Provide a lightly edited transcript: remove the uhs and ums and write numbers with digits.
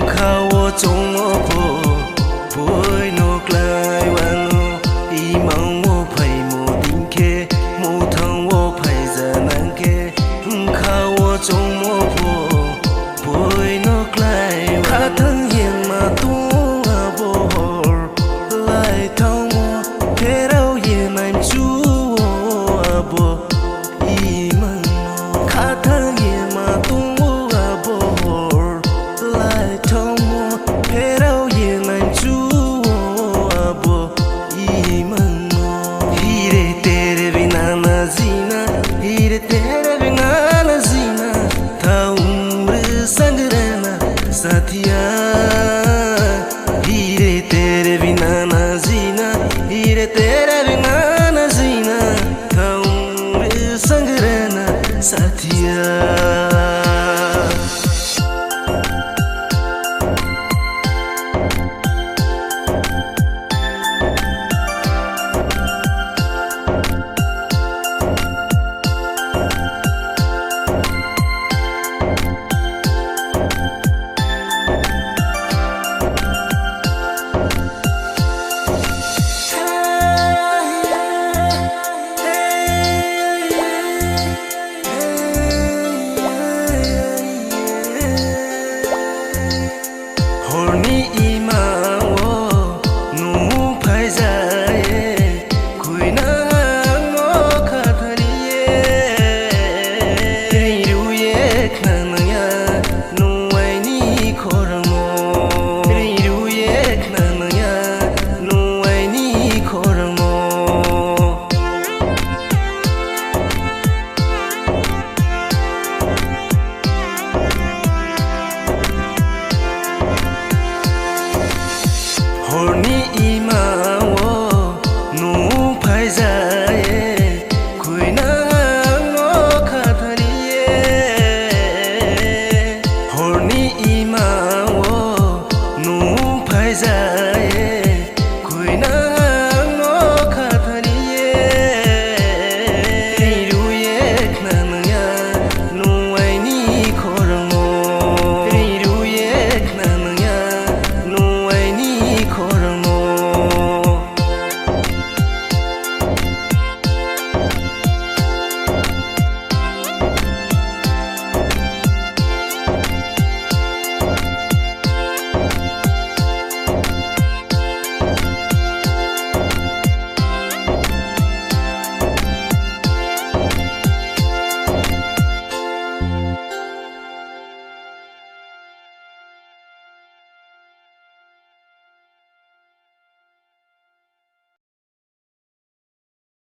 khao trong phố vui nô lại vang y mong wo phải một đinh kê một thằng wo phải giờ nắng kê khao trong phố vui nô lại khá thân hiền mà tu vô lại thong thế đâu yên em chú vô y mong khá thân hiền mà tu lại thong thế đâu yên em chú vô y mong hire tere bina na zina hire tere bina na zina tha umr sang rehna साथिया हीरे तेरे बिना ना जीना हीरे तेरे बिना ना जीना था उम्र संग रहना साथिया Horny